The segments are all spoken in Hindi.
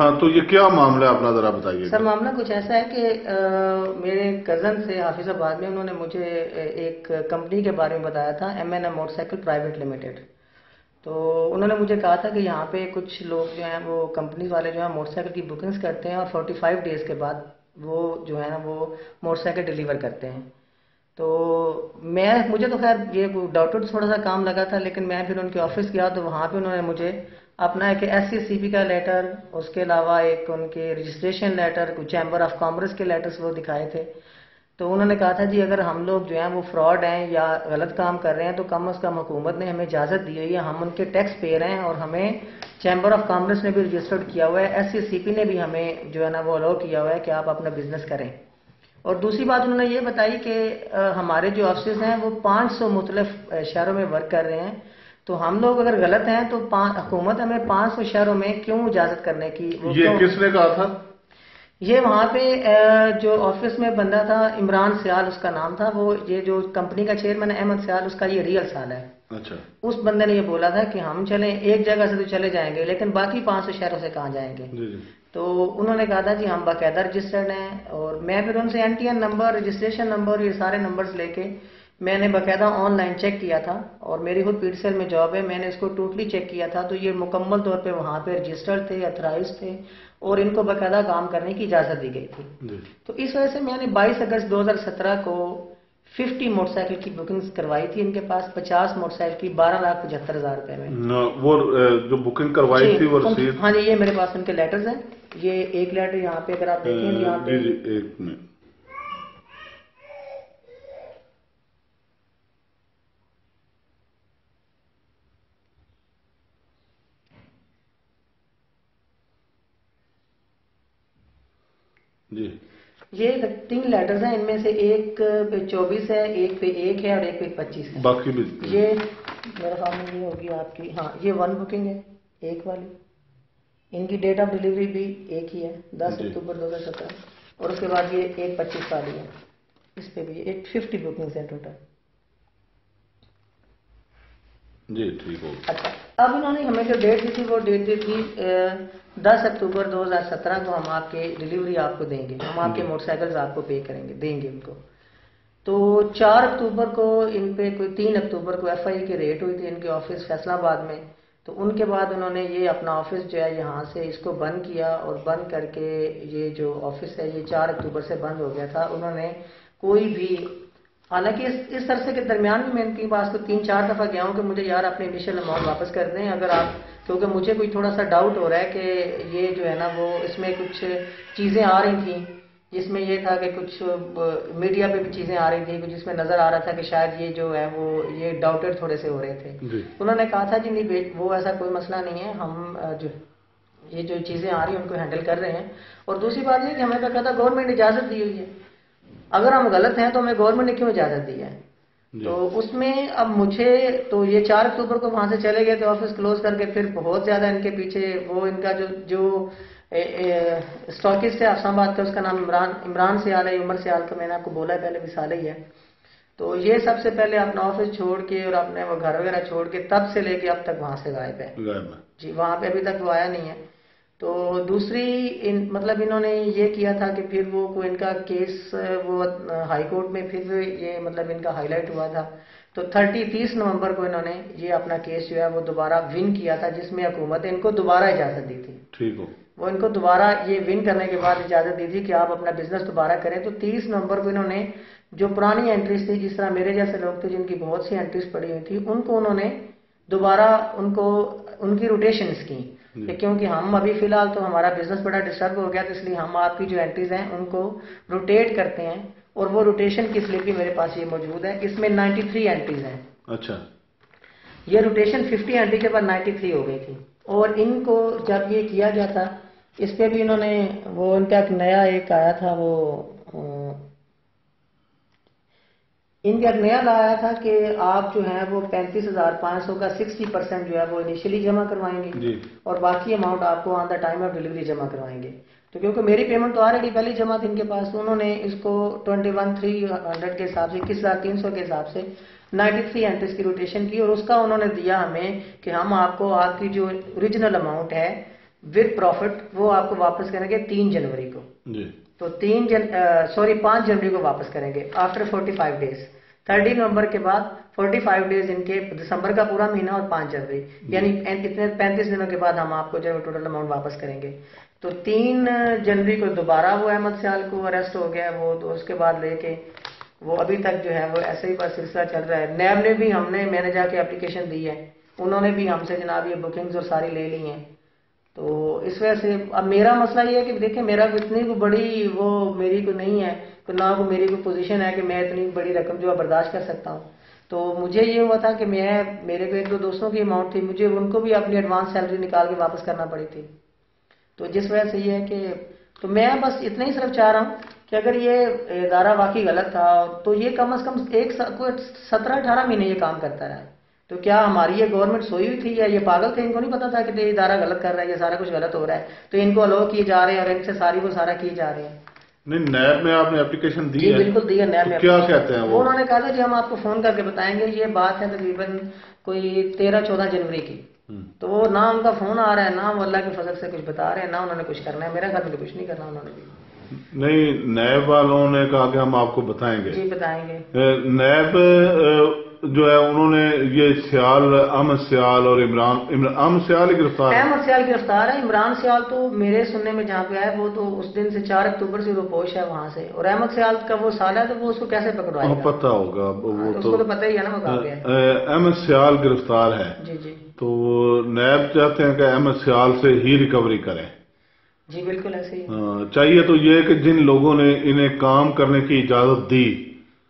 हाँ, तो ये क्या मामला है अपना जरा बताइए। सर मामला कुछ ऐसा है कि मेरे कज़न से हाफिजाबाद में उन्होंने मुझे एक कंपनी के बारे में बताया था, M&M मोटरसाइकिल प्राइवेट लिमिटेड। तो उन्होंने मुझे कहा था कि यहाँ पे कुछ लोग जो हैं वो कंपनी वाले जो है मोटरसाइकिल की बुकिंग्स करते हैं और 45 डेज के बाद वो जो है ना वो मोटरसाइकिल डिलीवर करते हैं। तो मुझे तो खैर ये डाउटेड थोड़ा सा काम लगा था, लेकिन मैं फिर उनके ऑफिस गया तो वहाँ पे उन्होंने मुझे अपना एक SCCB का लेटर, उसके अलावा एक उनके रजिस्ट्रेशन लेटर, कुछ चैम्बर ऑफ कॉमर्स के लेटर्स वो दिखाए थे। तो उन्होंने कहा था जी अगर हम लोग जो हैं वो फ्रॉड हैं या गलत काम कर रहे हैं तो कम अज़ कम हुकूमत ने हमें इजाज़त दी हुई है, हम उनके टैक्स पेयर हैं और हमें चैम्बर ऑफ कॉमर्स ने भी रजिस्टर्ड किया हुआ है, SCCP ने भी हमें जो है ना वो अलाउ किया हुआ है कि आप अपना बिजनेस करें। और दूसरी बात उन्होंने ये बताई कि हमारे जो ऑफिस हैं वो 500 मुख्तलिफ शहरों में वर्क कर रहे हैं, तो हम लोग अगर गलत हैं तो हुकूमत हमें 500 शहरों में क्यों इजाजत करने की। ये किसने कहा था? ये वहाँ पे जो ऑफिस में बंदा था, इमरान सियाल उसका नाम था, वो ये जो कंपनी का चेयरमैन है अहमद सियाल, उसका ये रियल साल है। अच्छा। उस बंदे ने ये बोला था कि हम चलें एक जगह से तो चले जाएंगे लेकिन बाकी 500 शहरों से कहाँ जाएंगे। जी। तो उन्होंने कहा था जी हम बाकायदा रजिस्टर्ड हैं, और मैं फिर उनसे NTN नंबर, रजिस्ट्रेशन नंबर, ये सारे नंबर्स लेके मैंने बाकायदा ऑनलाइन चेक किया था, और मेरी खुद PTCL में जॉब है, मैंने इसको टोटली चेक किया था तो ये मुकम्मल तौर पे वहाँ पे रजिस्टर्ड थे, अथराइज थे और इनको बाकायदा काम करने की इजाज़त दी गई थी। तो इस वजह से मैंने 22 अगस्त 2017 को 50 मोटरसाइकिल की बुकिंग्स करवाई थी इनके पास, 50 मोटरसाइकिल की 12,75,000 रुपए में। वो जो बुकिंग करवाई थी वो रसीद? हाँ जी, ये मेरे पास उनके लेटर्स हैं। ये एक लेटर यहाँ पे अगर आप देखें यहाँ पे, जी एक मिनट। जी, ये 3 लेटर्स हैं, इनमें से एक पे 24 है, एक पे 1 है और एक पे 25 है। बाकी भी ये मेरे ख्याल में ये होगी आपकी, हाँ ये 1 बुकिंग है, एक वाली। इनकी डेट ऑफ डिलीवरी भी एक ही है, 10 अक्टूबर 2017, और उसके बाद ये एक 25 वाली है, इस पे भी एक 50 बुकिंग्स हैं टोटल। जी ठीक हो। अच्छा, अब इन्होंने हमें जो डेट दी थी वो डेट दी थी 10 अक्टूबर 2017 को हम आपके डिलीवरी आपको देंगे, हम आपके मोटरसाइकिल्स आपको पे करेंगे, देंगे उनको। तो 4 अक्टूबर को इन पे कोई 3 अक्टूबर को FIA की रेड हुई थी इनके ऑफिस फैसलाबाद में। तो उनके बाद उन्होंने ये अपना ऑफिस जो है यहाँ से इसको बंद किया, और बंद करके ये जो ऑफिस है ये 4 अक्टूबर से बंद हो गया था। उन्होंने कोई भी, हालांकि इस अरसे के दरमियान भी मैं इनके पास तो 3-4 दफ़ा गया हूँ कि मुझे यार अपने इनिशियल अमाउंट वापस कर दें अगर आप, क्योंकि मुझे कोई थोड़ा सा डाउट हो रहा है कि ये जो है ना वो इसमें कुछ चीज़ें आ रही थी, जिसमें ये था कि कुछ मीडिया पे भी चीज़ें आ रही थी कुछ, जिसमें नज़र आ रहा था कि शायद ये जो है वो ये डाउटेड थोड़े से हो रहे थे। उन्होंने कहा था जी नहीं वो ऐसा कोई मसला नहीं है, हम जो ये जो चीज़ें आ रही हैं उनको हैंडल कर रहे हैं। और दूसरी बात ये कि हमें कहा था गवर्नमेंट ने इजाज़त दी हुई है, अगर हम गलत हैं तो हमें गवर्नमेंट ने क्यों इजाज़त दी है। तो उसमें अब मुझे तो ये 4 अक्टूबर को वहां से चले गए थे ऑफिस क्लोज करके, फिर बहुत ज्यादा इनके पीछे वो इनका जो स्टॉकिस्ट है अफसाबाद का, उसका नाम इमरान सियाल है, उमर सियाल का मैंने आपको बोला है पहले भी साल ही है। तो ये सबसे पहले अपना ऑफिस छोड़ के और अपने वो घर वगैरह छोड़ के तब से लेके अब तक वहां से गायब है जी, वहां पे अभी तक वो आया नहीं है। तो दूसरी मतलब इन्होंने ये किया था कि फिर वो कोई इनका केस वो हाई कोर्ट में फिर ये मतलब इनका हाईलाइट हुआ था, तो 30 नवंबर को इन्होंने ये अपना केस जो है वो दोबारा विन किया था, जिसमें हुकूमत ने इनको दोबारा इजाजत दी थी। ठीक हो, वो इनको दोबारा ये विन करने के बाद इजाजत दी थी कि आप अपना बिजनेस दोबारा करें। तो 30 नवंबर को इन्होंने जो पुरानी एंट्रीज थी, जिस तरह मेरे जैसे लोग थे जिनकी बहुत सी एंट्रीज पड़ी हुई थी, उनको उन्होंने दोबारा उनकी रोटेशंस की, क्योंकि हम अभी फिलहाल तो हमारा बिजनेस बड़ा डिस्टर्ब हो गया, तो इसलिए हम आपकी जो एंट्रीज हैं उनको रोटेट करते हैं, और वो रोटेशन की स्लिप भी मेरे पास ये मौजूद है, इसमें 93 एंट्रीज हैं। अच्छा, ये रोटेशन 50 एंट्री के बाद 93 हो गई थी। और इनको जब ये किया गया था इस पे भी इन्होंने वो इनका एक नया एक आया था, वो इनका एक नया लाया था कि आप जो है वो 35,500 का 60% जो है वो इनिशियली जमा करवाएंगे और बाकी अमाउंट आपको on the time of delivery जमा करवाएंगे। तो क्योंकि मेरी पेमेंट तो ऑलरेडी पहले जमा थी इनके पास, तो उन्होंने इसको 21,300 के हिसाब से 21,300 के हिसाब से 93 एंट्रीज की रोटेशन की, और उसका उन्होंने दिया हमें कि हम आपको आपकी जो ओरिजिनल अमाउंट है विद प्रॉफिट वो आपको वापस करेंगे 3 जनवरी को। जी। तो 5 जनवरी को वापस करेंगे आफ्टर 45 डेज। 30 नवंबर के बाद 45 डेज इनके, दिसंबर का पूरा महीना और 5 जनवरी, यानी इतने 35 दिनों के बाद हम आपको जो टोटल अमाउंट वापस करेंगे। तो 3 जनवरी को दोबारा वो अहमद सियाल को अरेस्ट हो गया वो, तो उसके बाद लेके वो अभी तक जो है वो ऐसे ही बस सिलसिला चल रहा है। नैब ने भी मैंने जाके एप्लीकेशन दी है, उन्होंने भी हमसे जनाब ये बुकिंग्स और सारी ले ली हैं। तो इस वजह से अब मेरा मसला ये है कि देखिए मेरा इतनी कोई बड़ी वो मेरी को नहीं है, तो ना को मेरी कोई पोजीशन है कि मैं इतनी बड़ी रकम जो है बर्दाश्त कर सकता हूँ। तो मुझे ये हुआ था कि मेरे को 1-2 दोस्तों की अमाउंट थी, मुझे उनको भी अपनी एडवांस सैलरी निकाल के वापस करना पड़ी थी। तो जिस वजह से ये है कि तो मैं बस इतना ही सिर्फ चाह रहा हूँ कि अगर ये इदारा वाकई गलत था तो ये कम से कम 17-18 महीने ये काम करता रहा। तो क्या हमारी ये गवर्नमेंट सोई हुई थी या ये पागल थे, इनको नहीं पता था कि ये इदारा गलत कर रहा है, ये सारा कुछ गलत हो रहा है, तो इनको अलाउ किए जा रहे हैं और इनसे सारा किए जा रहे हैं। नहीं, नैब में आपने एप्लीकेशन दी है? बिल्कुल दी है नैब में। क्या कहते हैं वो? उन्होंने कहा था जी हम आपको फोन करके बताएंगे, ये बात है तकरीबन कोई 13-14 जनवरी की। तो वो ना उनका फोन आ रहा है, ना वो अल्लाह के फजल से कुछ बता रहे हैं, ना उन्होंने कुछ करना है। मेरा ख्याल में कुछ नहीं करना उन्होंने भी। नहीं, नैब वालों ने कहा कि हम आपको बताएंगे। जी बताएंगे। नैब जो है उन्होंने ये अहमद सियाल और अहमद सियाल ही गिरफ्तार है। अहमद सियाल गिरफ्तार है। इमरान सियाल तो मेरे सुनने में जहाँ पे आया वो तो उस दिन से 4 अक्टूबर से रोपोश है वहां से, और अहमद सियाल का वो साल है तो वो उसको कैसे पकड़वाएगा? पता होगा वो तो उसको तो पता ही है ना वो कहाँ पे है। अहमद सियाल गिरफ्तार है। जी जी। तो नैब चाहते हैं कि अहमद सियाल से ही रिकवरी करें। जी बिल्कुल ऐसे ही चाहिए। तो ये कि जिन लोगों ने इन्हें काम करने की इजाजत दी,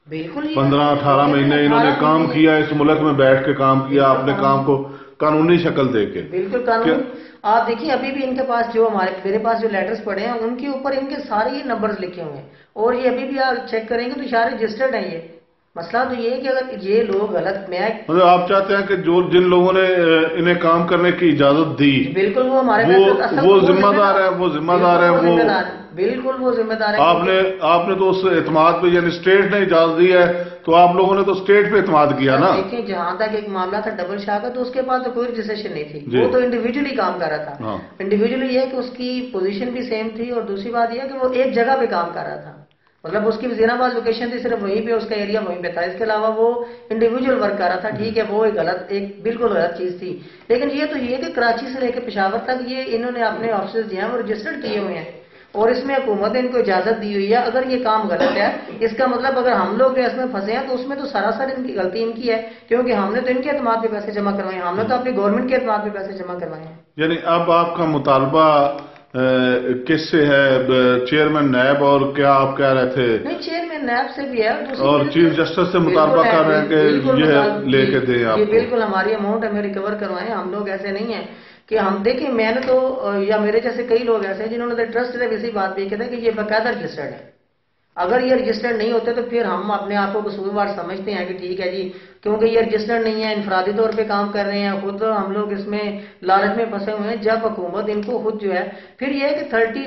बिल्कुल 15-18 महीने इन्होंने काम किया, इस मुल्क में बैठ के काम किया, अपने काम को कानूनी शक्ल देके। बिल्कुल कानून। आप देखिए अभी भी इनके पास जो मेरे पास जो लेटर्स पड़े हैं उनके ऊपर इनके सारे ये नंबर्स लिखे हुए हैं, और ये अभी भी आप चेक करेंगे तो सारे रजिस्टर्ड हैं। ये मसला तो ये है कि अगर ये लोग गलत मतलब आप चाहते हैं कि जिन लोगों ने इन्हें काम करने की इजाजत दी, बिल्कुल वो हमारे वो जिम्मेदार है, वो बिल्कुल वो जिम्मेदार है। आपने तो उस एतमाद पे, यानी स्टेट ने इजाजत दी है तो आप लोगों ने तो स्टेट पे एतमाद किया ना। देखिए जहां तक एक मामला था डबल शाह का, तो उसके पास तो कोई रजिस्ट्रेशन नहीं थी, वो तो इंडिविजुअली काम कर रहा था। इंडिविजुअली ये कि उसकी पोजीशन भी सेम थी, और दूसरी बात यह कि वो एक जगह पे काम कर रहा था, मतलब उसकी वजीराबाद लोकेशन थी, सिर्फ वहीं पे उसका एरिया वहीं पे था, इसके अलावा वो इंडिविजुअल वर्क कर रहा था। ठीक है वो एक बिल्कुल गलत चीज थी, लेकिन ये तो ये कि कराची से लेकर पेशावर तक ये इन्होंने अपने ऑफिस जो है वो रजिस्टर्ड किए हुए हैं, और इसमें हुकूमत ने इनको इजाजत दी हुई है। अगर ये काम गलत है, इसका मतलब अगर हम लोग इसमें फंसे हैं तो उसमें तो सरासर इनकी गलती इनकी है, क्योंकि हमने तो इनके एतमाद पे पैसे जमा करवाए, हमने तो अपनी गवर्नमेंट के एतमाद पे पैसे जमा करवाए हैं। यानी अब आपका मुतालबा किससे है? चेयरमैन नैब, और क्या आप कह रहे थे? नहीं, चेयरमैन नैब से भी है और चीफ जस्टिस से मुतालबा कर रहे हैं कि यह लेके दें आपको। बिल्कुल हमारी अमाउंट हमें रिकवर करवाएं। हम लोग ऐसे नहीं है कि हम देखिए, मैंने तो या मेरे जैसे कई लोग ऐसे हैं जिन्होंने ट्रस्ट से इसी बात भी किया था कि ये बाकायदा रजिस्टर्ड है। अगर ये रजिस्टर्ड नहीं होते तो फिर हम अपने आप को कसूरवार समझते हैं कि ठीक है जी, क्योंकि ये रजिस्टर्ड नहीं है, इनफरादी तौर पे काम कर रहे हैं, खुद हम लोग इसमें लालच में फंसे हुए हैं। जब हुकूमत इनको खुद जो है, फिर ये है कि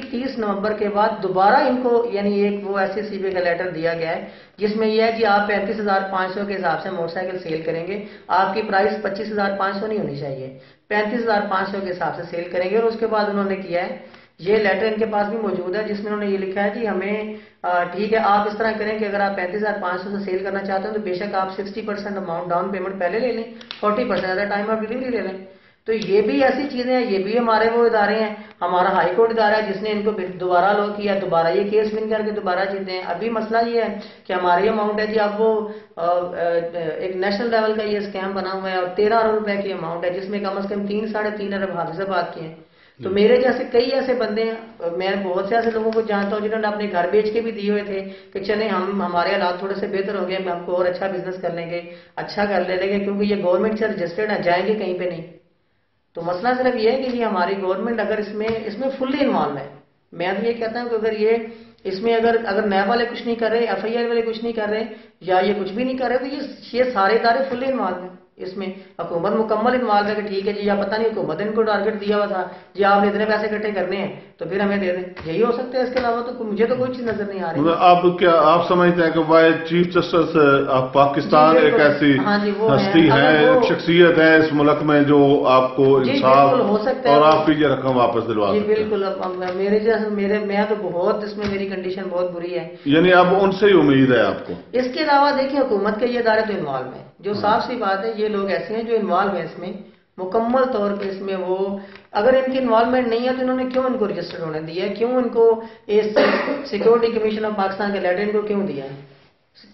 30 नवंबर के बाद दोबारा इनको यानी एक वो SCCB का लेटर दिया गया है जिसमें यह है कि आप 35,500 के हिसाब से मोटरसाइकिल सेल करेंगे, आपकी प्राइस 25,500 नहीं होनी चाहिए, 35,500 के हिसाब से सेल करेंगे। और उसके बाद उन्होंने किया है, ये लेटर इनके पास भी मौजूद है जिसमें उन्होंने ये लिखा है कि हमें ठीक है आप इस तरह करें कि अगर आप 35,500 से सेल करना चाहते हैं तो बेशक आप 60% अमाउंट डाउन पेमेंट पहले ले लें, 40% at the time of delivery ले लें। तो ये भी ऐसी चीजें हैं, ये भी हमारे वो इदारे हैं। हमारा हाई कोर्ट इदारा है जिसने इनको दोबारा लॉ किया, दोबारा ये केस विन करके दोबारा जीते हैं। अभी मसला ये है कि हमारी अमाउंट है जी, अब वो एक नेशनल लेवल का ये स्कैम बना हुआ है और 13 अरब रुपए की अमाउंट है जिसमें कम से कम 3-3.5 अरब हाथ से बात किए हैं। तो मेरे जैसे कई ऐसे बंदे हैं, मैं बहुत से ऐसे लोगों को जानता हूँ जिन्होंने अपने घर बेच के भी दिए हुए थे कि चले हमारे हालात थोड़े से बेहतर हो गए, हम हमको और अच्छा बिजनेस कर लेंगे, अच्छा कर लेंगे, क्योंकि ये गवर्नमेंट से रजिस्टर्ड है, जाएंगे कहीं पे नहीं। तो मसला सिर्फ ये है कि ये हमारी गवर्नमेंट अगर इसमें फुल्ली इन्वॉल्व है। मैं तो ये कहता हूँ कि अगर ये इसमें अगर नैब वाले कुछ नहीं कर रहे, FIR वाले कुछ नहीं कर रहे, या ये कुछ भी नहीं कर रहे, तो ये सारे इदारे फुल्ली इन्वॉल्व है। इसमें हुकूमत मुकम्मल इन्वॉल्व है कि ठीक है जी, या पता नहीं हुकूमत ने इनको टारगेट दिया हुआ था जी आपने इतने पैसे इकट्ठे करने हैं तो फिर हमें दे दें, यही हो सकता है। इसके अलावा तो मुझे तो कोई चीज नजर नहीं आ रही। मतलब अब क्या आप समझते हैं कि why chief justice of Pakistan एक ऐसी हस्ती है, शख्सियत है इस मुल्क में जो आपको इंसाफ हो सकता है और आपकी ये रकम वापस दिलवा सकते हैं? बिल्कुल, मेरे मैं तो बहुत इसमें मेरी कंडीशन बहुत बुरी है, यानी अब उनसे ही उम्मीद है आपको? इसके अलावा देखिए हुकूमत के ये इदारे तो इन्वॉल्व हैं, जो साफ सी बात है ये लोग ऐसे हैं जो इन्वॉल्व हैं इसमें मुकम्मल तौर पे इसमें। वो अगर इनकी इन्वॉल्वमेंट नहीं है तो इन्होंने क्यों इनको रजिस्टर्ड होने दिया है, क्यों इनको इस सिक्योरिटी कमीशन ऑफ पाकिस्तान के लेटर इनको क्यों दिया है,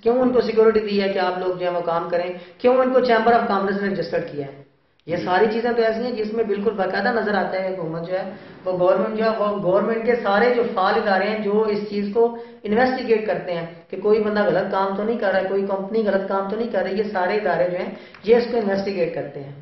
क्यों उनको सिक्योरिटी दी है कि आप लोग जो है वो काम करें, क्यों उनको चैम्बर ऑफ कॉमर्स ने रजिस्टर्ड किया है। ये सारी चीजें तो ऐसी हैं जिसमें बिल्कुल बाकायदा नजर आता है हुकूमत जो है वो गवर्नमेंट जो है वो गवर्नमेंट के सारे जो फाल इदारे हैं जो इस चीज को इन्वेस्टिगेट करते हैं कि कोई बंदा गलत काम तो नहीं कर रहा है, कोई कंपनी गलत काम तो नहीं कर रही, ये सारे इदारे जो हैं ये इसको इन्वेस्टिगेट करते हैं।